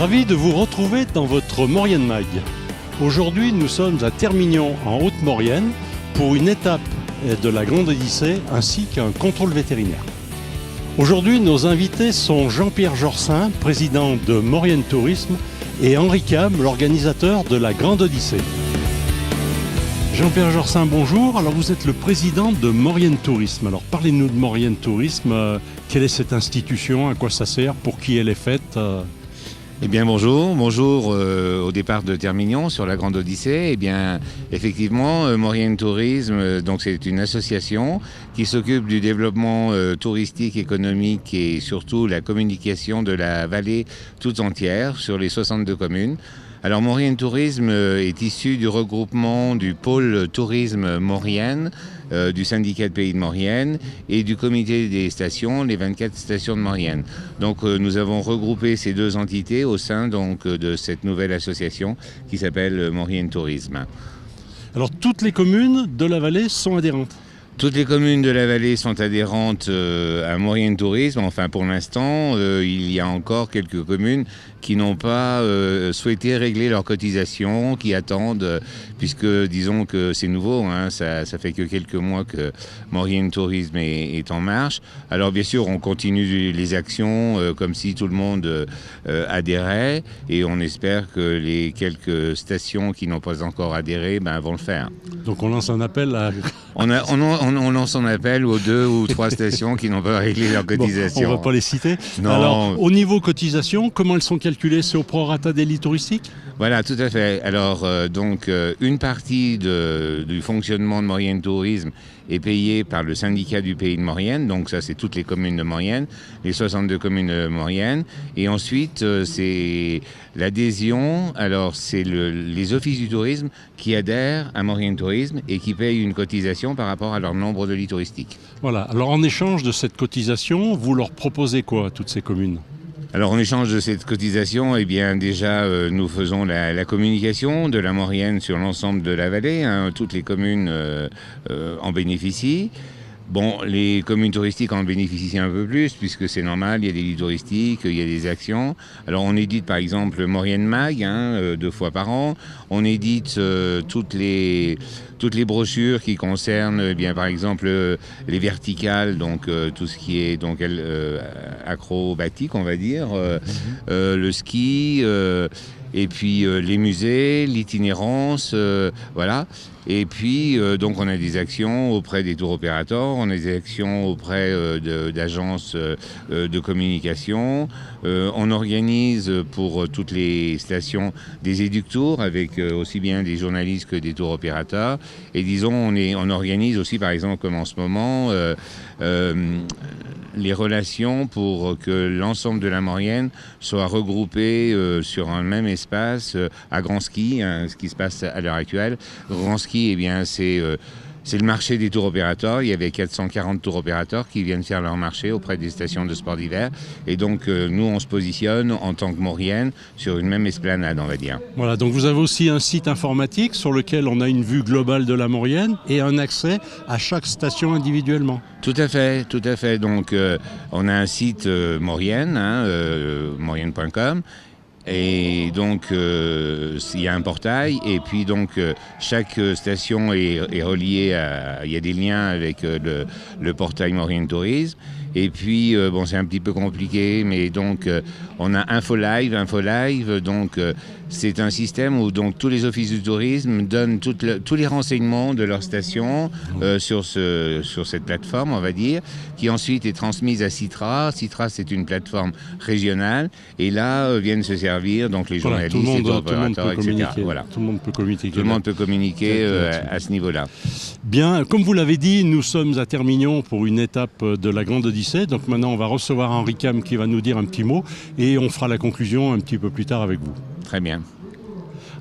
Ravi de vous retrouver dans votre Maurienne Mag. Aujourd'hui, nous sommes à Termignon, en Haute-Maurienne, pour une étape de la Grande Odyssée ainsi qu'un contrôle vétérinaire. Aujourd'hui, nos invités sont Jean-Pierre Jorsin, président de Maurienne Tourisme, et Henri Cam, l'organisateur de la Grande Odyssée. Jean-Pierre Jorsin, bonjour. Alors vous êtes le président de Maurienne Tourisme. Alors parlez-nous de Maurienne Tourisme. Quelle est cette institution? À quoi ça sert? Pour qui elle est faite? Eh bien bonjour au départ de Termignon sur la Grande Odyssée. Eh bien effectivement Maurienne Tourisme, donc c'est une association qui s'occupe du développement touristique, économique et surtout la communication de la vallée toute entière sur les 62 communes. Alors Maurienne Tourisme est issu du regroupement du pôle tourisme Maurienne, du syndicat de Pays de Maurienne et du comité des stations, les 24 stations de Maurienne. Donc nous avons regroupé ces deux entités au sein donc, de cette nouvelle association qui s'appelle Maurienne Tourisme. Alors toutes les communes de la vallée sont adhérentes? Toutes les communes de la vallée sont adhérentes à Maurienne Tourisme. Enfin, pour l'instant, il y a encore quelques communes qui n'ont pas souhaité régler leurs cotisations, qui attendent, puisque disons que c'est nouveau, hein, ça fait que quelques mois que Maurienne Tourisme est en marche. Alors bien sûr, on continue les actions comme si tout le monde adhérait, et on espère que les quelques stations qui n'ont pas encore adhéré vont le faire. Donc on lance un appel à... On lance un appel aux 2 ou 3 stations qui n'ont pas réglé leur cotisation. Bon, on ne va pas les citer. Non. Alors, au niveau cotisation, comment elles sont calculées? C'est au prorata des lits touristiques? Voilà, tout à fait. Alors, une partie du fonctionnement de Maurienne Tourisme est payée par le syndicat du Pays de Maurienne. Donc ça, c'est toutes les communes de Maurienne, les 62 communes de Maurienne. Et ensuite, c'est l'adhésion. Alors, c'est les offices du tourisme qui adhèrent à Maurienne Tourisme et qui payent une cotisation par rapport à leur nombre de lits touristiques. Voilà. Alors, en échange de cette cotisation, vous leur proposez quoi à toutes ces communes? Alors en échange de cette cotisation, eh bien déjà nous faisons la communication de la Maurienne sur l'ensemble de la vallée, hein, toutes les communes en bénéficient. Bon, les communes touristiques en bénéficient un peu plus, puisque c'est normal, il y a des lits touristiques, il y a des actions. Alors on édite par exemple Maurienne Mag, 2 fois par an. On édite toutes les brochures qui concernent, eh bien, par exemple, les verticales, donc tout ce qui est donc, acrobatique, on va dire, le ski, et puis les musées, l'itinérance, voilà. Et puis, donc, on a des actions auprès des tours opérateurs, on a des actions auprès d'agences de communication. On organise pour toutes les stations des éductours avec aussi bien des journalistes que des tours opérateurs. Et disons, on organise aussi, par exemple, comme en ce moment, les relations pour que l'ensemble de la Maurienne soit regroupé sur un même espace à Grand Ski, hein, ce qui se passe à l'heure actuelle. Grand Ski, eh bien, c'est le marché des tours opérateurs. Il y avait 440 tours opérateurs qui viennent faire leur marché auprès des stations de sport d'hiver. Et donc, nous, on se positionne en tant que Maurienne sur une même esplanade, on va dire. Voilà, donc vous avez aussi un site informatique sur lequel on a une vue globale de la Maurienne et un accès à chaque station individuellement. Tout à fait, tout à fait. Donc, on a un site Maurienne, maurienne.com. Et donc, il y a un portail, et puis donc chaque station est reliée à... Il y a des liens avec le portail Maurienne Tourisme. Et puis, bon, c'est un petit peu compliqué, mais donc, on a InfoLive. InfoLive, donc, c'est un système où donc, tous les offices du tourisme donnent tous les renseignements de leur station sur cette plateforme, on va dire, qui ensuite est transmise à Citra. Citra, c'est une plateforme régionale, et là viennent se servir donc, les journalistes, les opérateurs, etc. Voilà. Tout le monde peut communiquer. Tout le monde peut communiquer à ce niveau-là. Bien, comme vous l'avez dit, nous sommes à Termignon pour une étape de la Grande Odyssée. Donc maintenant, on va recevoir Henri Cam qui va nous dire un petit mot et on fera la conclusion un petit peu plus tard avec vous. Très bien.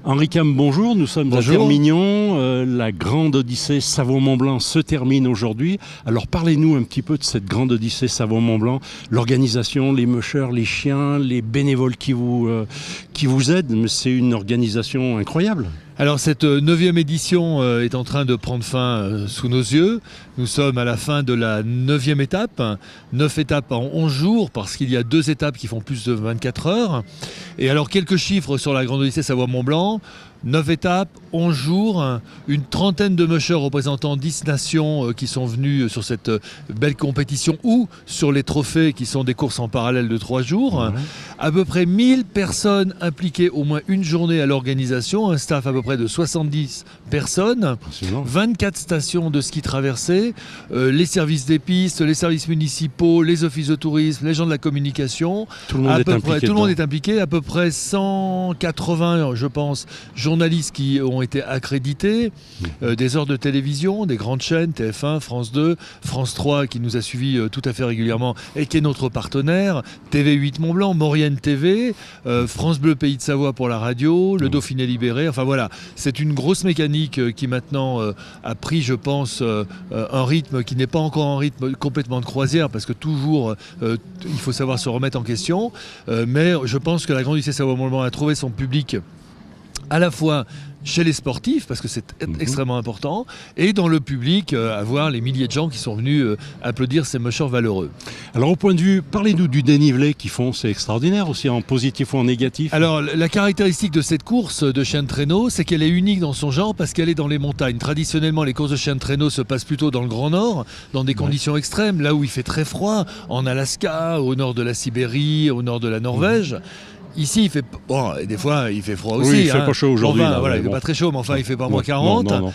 Henri Cam, bonjour. Nous sommes à Termignon. La Grande Odyssée Savaud-Mont-Blanc se termine aujourd'hui. Alors parlez-nous un petit peu de cette Grande Odyssée Savaud-Mont-Blanc, l'organisation, les mushers, les chiens, les bénévoles qui vous aident. Mais c'est une organisation incroyable. Alors cette 9e édition est en train de prendre fin sous nos yeux. Nous sommes à la fin de la 9e étape. 9 étapes en 11 jours parce qu'il y a 2 étapes qui font plus de 24 heures. Et alors quelques chiffres sur la Grande Odyssée Savoie-Mont-Blanc. 9 étapes, 11 jours, une trentaine de mushers représentant 10 nations qui sont venus sur cette belle compétition ou sur les trophées qui sont des courses en parallèle de 3 jours. À peu près 1000 personnes impliquées au moins une journée à l'organisation, un staff à peu près de 70 personnes, 24 stations de ski traversées, les services des pistes, les services municipaux, les offices de tourisme, les gens de la communication. Tout le monde est impliqué, à peu près 180, je pense, journalistes qui ont été accrédités, des heures de télévision, des grandes chaînes, TF1, France 2, France 3 qui nous a suivis tout à fait régulièrement et qui est notre partenaire, TV8 Mont-Blanc, Maurienne TV, France Bleu Pays de Savoie pour la radio, le Dauphiné Libéré, enfin voilà, c'est une grosse mécanique qui maintenant a pris, je pense, un rythme qui n'est pas encore un rythme complètement de croisière parce que toujours il faut savoir se remettre en question, mais je pense que la Grande Odyssée Savoie-Mont-Blanc a trouvé son public à la fois chez les sportifs, parce que c'est extrêmement important, et dans le public, à voir les milliers de gens qui sont venus applaudir ces mushers valeureux. Alors au point de vue, parlez-nous du dénivelé qu'ils font, c'est extraordinaire aussi, en positif ou en négatif. Alors la caractéristique de cette course de chien de traîneau, c'est qu'elle est unique dans son genre parce qu'elle est dans les montagnes. Traditionnellement, les courses de chien de traîneau se passent plutôt dans le Grand Nord, dans des conditions extrêmes, là où il fait très froid, en Alaska, au nord de la Sibérie, au nord de la Norvège. Ici, il fait bon, des fois, il fait froid aussi. Oui, il fait pas chaud aujourd'hui. Enfin, voilà, il fait pas très chaud, mais enfin, il fait pas moins 40. Non.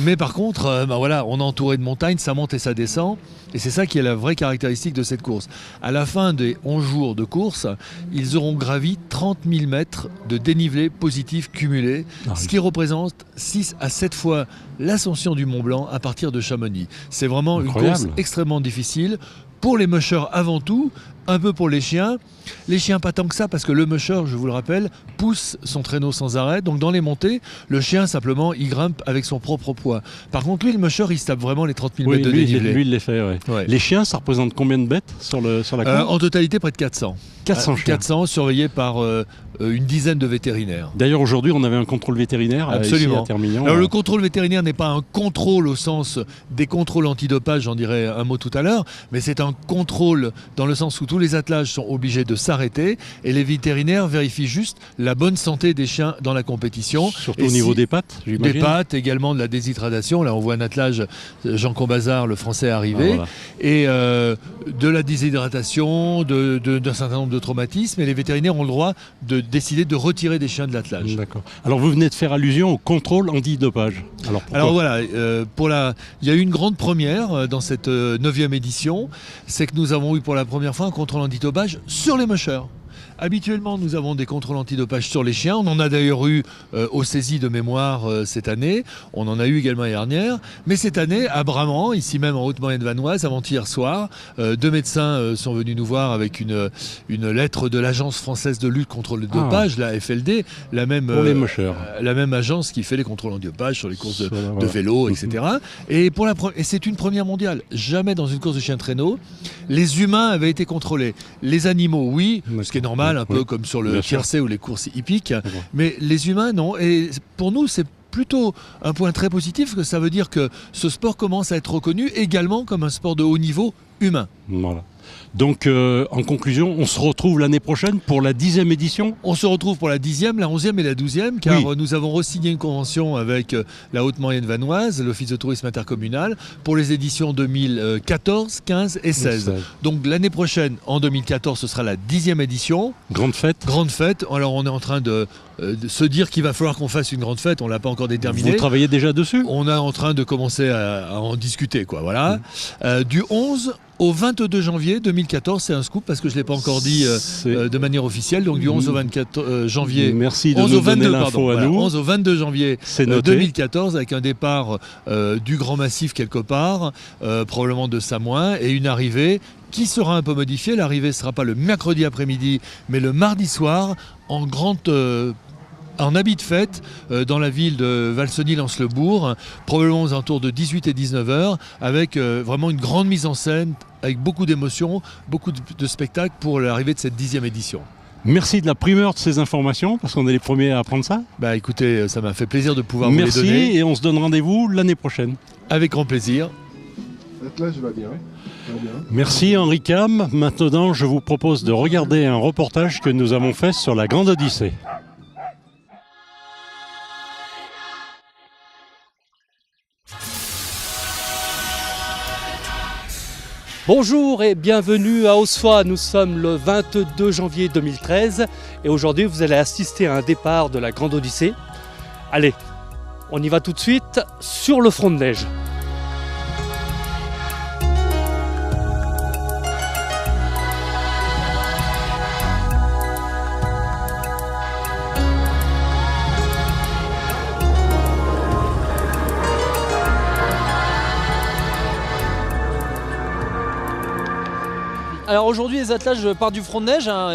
Mais par contre, voilà, on est entouré de montagnes, ça monte et ça descend. Et c'est ça qui est la vraie caractéristique de cette course. À la fin des 11 jours de course, ils auront gravi 30 000 mètres de dénivelé positif cumulé, ce qui représente 6 à 7 fois l'ascension du Mont Blanc à partir de Chamonix. C'est vraiment une course extrêmement difficile. Pour les mushers avant tout, un peu pour les chiens. Les chiens pas tant que ça parce que le musher, je vous le rappelle, pousse son traîneau sans arrêt. Donc dans les montées, le chien simplement il grimpe avec son propre poids. Par contre lui, le musher, il se tape vraiment les 30 000 mètres de dénivelé. Lui il les fait, ouais. Les chiens, ça représente combien de bêtes sur la course En totalité près de 400. 400 chiens. 400 surveillés par une dizaine de vétérinaires. D'ailleurs aujourd'hui on avait un contrôle vétérinaire. Absolument. Ici à Termignon. Alors le contrôle vétérinaire n'est pas un contrôle au sens des contrôles antidopage, j'en dirai un mot tout à l'heure, mais c'est un contrôle dans le sens où tous les attelages sont obligés de s'arrêter et les vétérinaires vérifient juste la bonne santé des chiens dans la compétition. Surtout au niveau des pattes, j'imagine. Des pattes, également de la déshydratation. Là on voit un attelage, Jean Combazard, le français, arriver. Et de la déshydratation, d'un certain nombre de traumatismes, et les vétérinaires ont le droit de décider de retirer des chiens de l'attelage. D'accord. Alors vous venez de faire allusion au contrôle antidopage. Alors voilà, il y a eu une grande première dans cette 9e édition, c'est que nous avons eu pour la première fois un contrôle antidopage sur les mushers. Habituellement, nous avons des contrôles antidopage sur les chiens. On en a d'ailleurs eu aux saisies de mémoire cette année. On en a eu également l'année dernière. Mais cette année, à Bramant, ici même en Haute-Maurienne vanoise, avant-hier soir, 2 médecins sont venus nous voir avec une lettre de l'Agence française de lutte contre le dopage, la FLD, la même agence qui fait les contrôles antidopage sur les courses de vélo, etc. Et c'est une première mondiale. Jamais dans une course de chien de traîneau, les humains avaient été contrôlés. Les animaux, oui, ce qui est normal, un peu comme sur le tiercé ou les courses hippiques, mais les humains, non. Et pour nous, c'est plutôt un point très positif, parce que ça veut dire que ce sport commence à être reconnu également comme un sport de haut niveau humain. Voilà. Donc, en conclusion, on se retrouve l'année prochaine pour la 10e édition. On se retrouve pour la 10e, la 11e et la 12e, car nous avons re-signé une convention avec la Haute-Maurienne vanoise, l'Office de tourisme intercommunal, pour les éditions 2014, 15 et 16. Donc l'année prochaine, en 2014, ce sera la 10e édition. Grande fête. Grande fête. Alors on est en train de se dire qu'il va falloir qu'on fasse une grande fête, on ne l'a pas encore déterminé. Vous travaillez déjà dessus ? On est en train de commencer à en discuter, quoi. Voilà. Du 11 au 22 janvier 2014, c'est un scoop parce que je ne l'ai pas encore dit de manière officielle. Donc du 11 au 24 janvier. Merci de nous donner l'info à nous. 11 au 22 janvier 2014 avec un départ du Grand Massif quelque part, probablement de Samoin, et une arrivée qui sera un peu modifiée. L'arrivée ne sera pas le mercredi après-midi, mais le mardi soir en habit de fête dans la ville de Valseny-Lens-le-Bourg, probablement aux alentours de 18 et 19 heures, avec vraiment une grande mise en scène, avec beaucoup d'émotions, beaucoup de spectacles pour l'arrivée de cette 10e édition. Merci de la primeur de ces informations, parce qu'on est les premiers à apprendre ça. Bah écoutez, ça m'a fait plaisir de pouvoir vous les donner. Merci, et on se donne rendez-vous l'année prochaine. Avec grand plaisir. L'attelage va bien. Merci Henri Cam. Maintenant, je vous propose de regarder un reportage que nous avons fait sur la Grande Odyssée. Bonjour et bienvenue à Ossois. Nous sommes le 22 janvier 2013 et aujourd'hui vous allez assister à un départ de la Grande Odyssée. Allez, on y va tout de suite sur le front de neige. Alors aujourd'hui les attelages partent du front de neige, hein,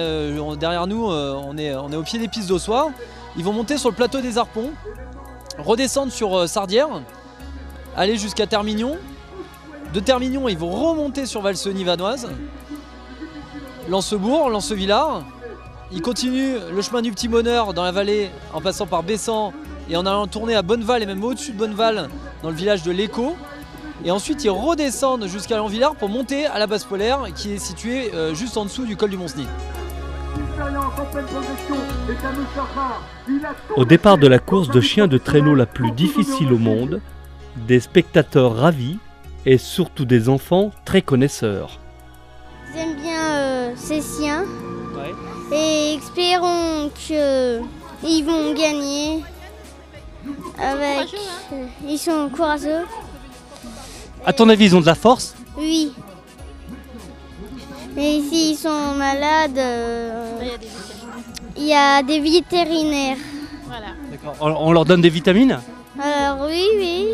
derrière nous on est au pied des pistes d'Ossois. Ils vont monter sur le plateau des Arponts, redescendre sur Sardières, aller jusqu'à Termignon. De Termignon ils vont remonter sur Valseny-Vanoise, Lancebourg, Lancevillars. Ils continuent le chemin du Petit Bonheur dans la vallée en passant par Bessan et en allant tourner à Bonneval et même au-dessus de Bonneval dans le village de l'Écho. Et ensuite ils redescendent jusqu'à Lanvillars pour monter à la base polaire qui est située juste en dessous du col du Mont-Cenis. Au départ de la course de chiens de traîneau la plus difficile au monde, des spectateurs ravis et surtout des enfants très connaisseurs. J'aime bien ces chiens et espérons qu'ils vont gagner. Ils sont courageux. À ton avis, ils ont de la force? Oui. Mais s'ils sont malades, il y a des vétérinaires. Voilà. D'accord. On leur donne des vitamines? Alors oui.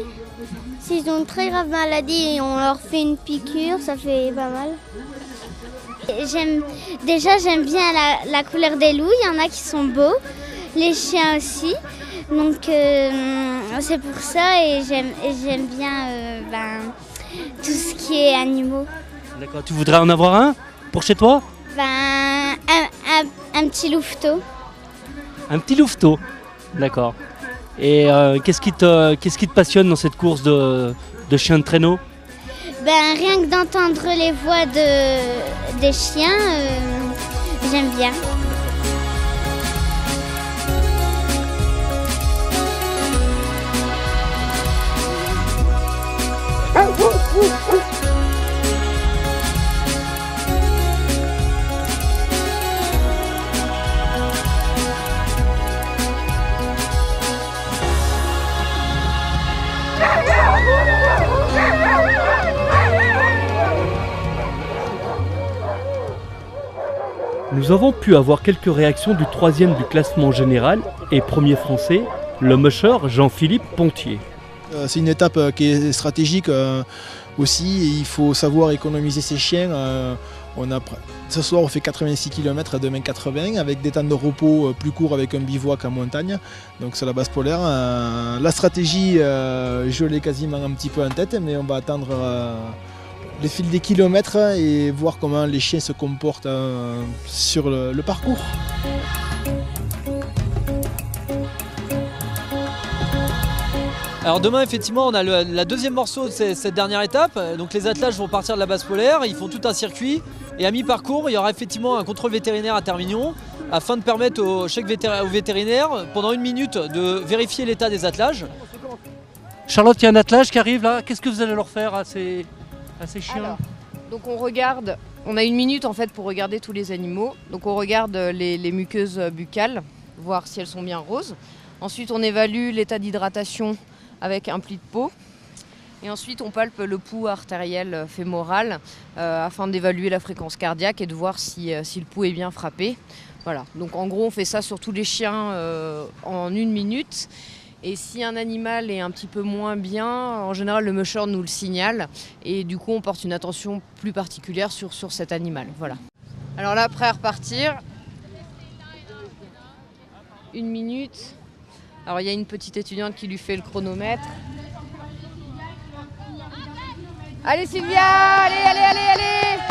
S'ils ont une très grave maladie et on leur fait une piqûre, ça fait pas mal. J'aime bien la couleur des loups, il y en a qui sont beaux, les chiens aussi. Donc c'est pour ça et j'aime bien tout ce qui est animaux. D'accord. Tu voudrais en avoir un pour chez toi? Un petit louveteau. Un petit louveteau. D'accord. Et qu'est-ce qui te passionne dans cette course de chiens de traîneau? Rien que d'entendre les voix des chiens, j'aime bien. Nous avons pu avoir quelques réactions du troisième du classement général et premier français, le musher Jean-Philippe Pontier. C'est une étape qui est stratégique aussi, et il faut savoir économiser ses chiens. Ce soir on fait 86 km, demain 80, avec des temps de repos plus courts avec un bivouac en montagne, donc sur la base polaire. La stratégie, je l'ai quasiment un petit peu en tête, mais on va attendre le fil des kilomètres et voir comment les chiens se comportent sur le parcours. Alors demain effectivement on a la deuxième morceau de cette dernière étape, donc les attelages vont partir de la base polaire, ils font tout un circuit et à mi-parcours il y aura effectivement un contrôle vétérinaire à Termignon afin de permettre aux vétérinaires pendant 1 minute de vérifier l'état des attelages. Charlotte, il y a un attelage qui arrive là, qu'est-ce que vous allez leur faire à ces chiens? Alors, donc on a 1 minute en fait pour regarder tous les animaux, donc on regarde les muqueuses buccales, voir si elles sont bien roses. Ensuite on évalue l'état d'hydratation avec un pli de peau. Et ensuite, on palpe le pouls artériel fémoral afin d'évaluer la fréquence cardiaque et de voir si le pouls est bien frappé. Voilà. Donc en gros, on fait ça sur tous les chiens en 1 minute. Et si un animal est un petit peu moins bien, en général, le musher nous le signale. Et du coup, on porte une attention plus particulière sur cet animal. Voilà. Alors là, prêt à repartir. 1 minute. Alors il y a une petite étudiante qui lui fait le chronomètre. Allez Sylvia, allez.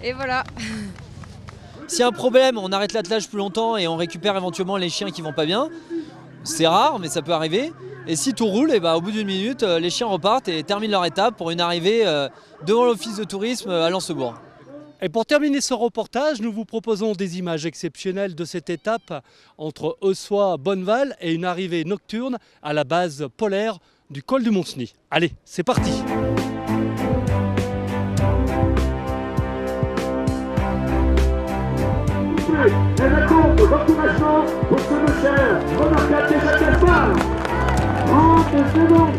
Et voilà. S'il y a un problème, on arrête l'attelage plus longtemps et on récupère éventuellement les chiens qui vont pas bien. C'est rare, mais ça peut arriver. Et si tout roule, et au bout d'une minute, les chiens repartent et terminent leur étape pour une arrivée devant l'office de tourisme à Lancebourg. Et pour terminer ce reportage, nous vous proposons des images exceptionnelles de cette étape entre Eussois-Bonneval et une arrivée nocturne à la base polaire du col du Mont-Cenis. Allez, c'est parti! Les réponses aux motivations pour ce monsieur, remarquable déjà qu'elle parle. 30 secondes.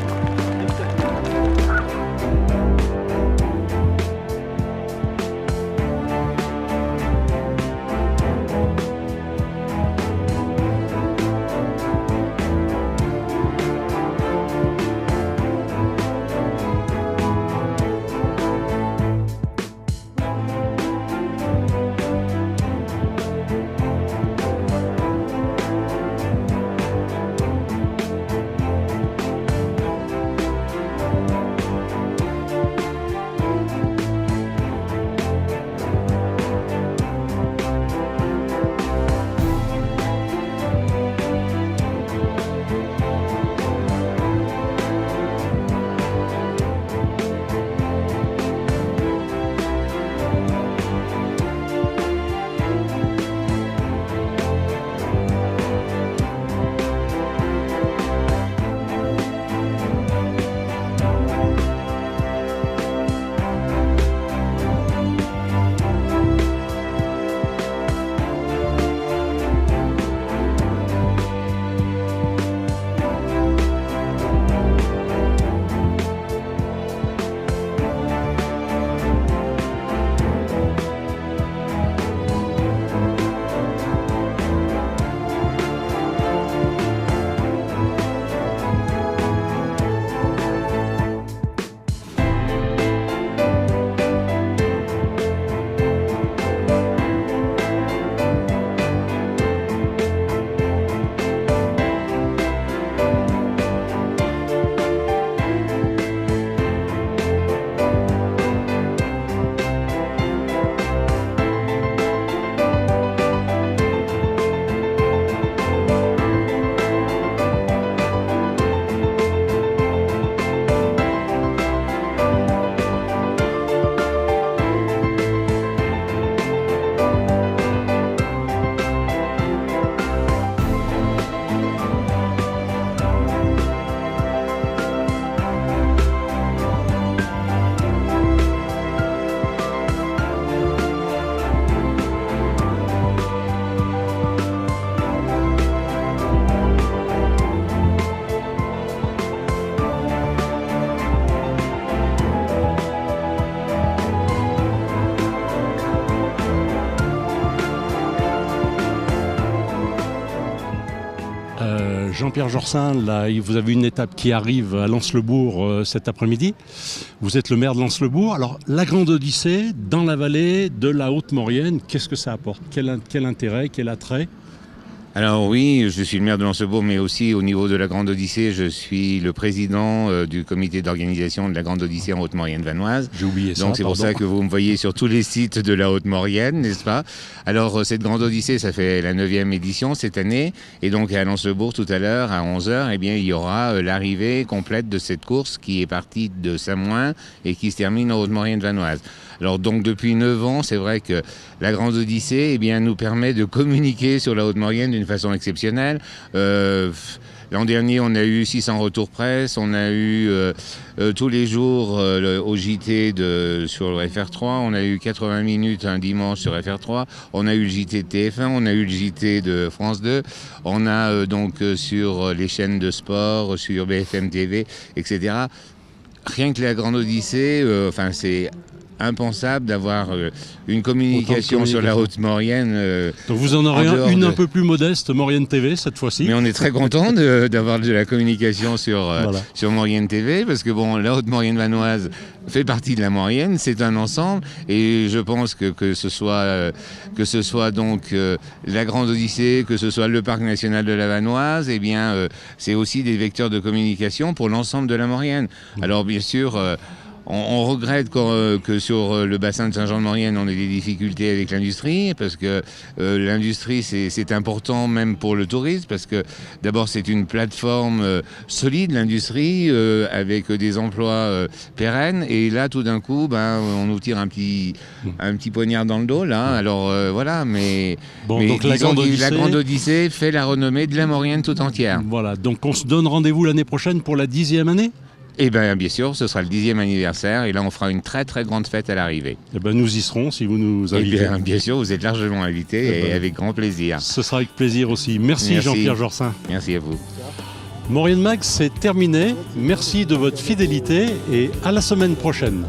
Jean-Pierre Jorsin, là, vous avez une étape qui arrive à Lens-le-Bourg cet après-midi. Vous êtes le maire de Lens-le-Bourg. Alors, la Grande Odyssée, dans la vallée de la Haute-Maurienne, qu'est-ce que ça apporte ? Quel intérêt, quel attrait ? Alors oui, je suis le maire de Lens-le-Bourg, mais aussi au niveau de la Grande Odyssée, je suis le président du comité d'organisation de la Grande Odyssée en Haute-Maurienne vanoise. J'ai oublié ça. Donc c'est pour ça que vous me voyez sur tous les sites de la Haute-Maurienne, n'est-ce pas ? Alors cette Grande Odyssée, ça fait la 9e édition cette année. Et donc à Lens-le-Bourg, tout à l'heure, à 11h, eh bien, il y aura l'arrivée complète de cette course qui est partie de Samoin et qui se termine en Haute-Maurienne vanoise. Alors donc depuis 9 ans, c'est vrai que la Grande Odyssée nous permet de communiquer sur la Haute-Maurienne d'une façon exceptionnelle. L'an dernier, on a eu 600 retours presse, on a eu tous les jours au JT sur le FR3, on a eu 80 minutes un dimanche sur FR3, on a eu le JT de TF1, on a eu le JT de France 2, on a donc sur les chaînes de sport, sur BFM TV, etc. Rien que la Grande Odyssée, c'est impensable d'avoir une communication sur la Haute-Maurienne. Donc vous en aurez une un peu plus modeste, Maurienne TV cette fois-ci. Mais on est très content d'avoir de la communication sur Maurienne TV, parce que la Haute-Maurienne vanoise fait partie de la Maurienne, c'est un ensemble, et je pense que ce soit donc la Grande Odyssée, que ce soit le Parc National de la Vanoise, c'est aussi des vecteurs de communication pour l'ensemble de la Maurienne. Alors bien sûr, On regrette que sur le bassin de Saint-Jean-de-Maurienne, on ait des difficultés avec l'industrie, parce que l'industrie, c'est important même pour le tourisme, parce que d'abord, c'est une plateforme solide, l'industrie, avec des emplois pérennes. Et là, tout d'un coup, on nous tire un petit poignard dans le dos, là. Alors, voilà, mais donc la Grande Odyssée fait la renommée de la Maurienne tout entière. Voilà, donc on se donne rendez-vous l'année prochaine pour la 10e année ? Eh bien, bien sûr, ce sera le 10e anniversaire et là, on fera une très très grande fête à l'arrivée. Eh ben, nous y serons si vous nous invitez. Bien sûr, vous êtes largement invités et avec grand plaisir. Ce sera avec plaisir aussi. Merci. Jean-Pierre Jorsin. Merci à vous. Maurienne Mag, c'est terminé. Merci de votre fidélité et à la semaine prochaine.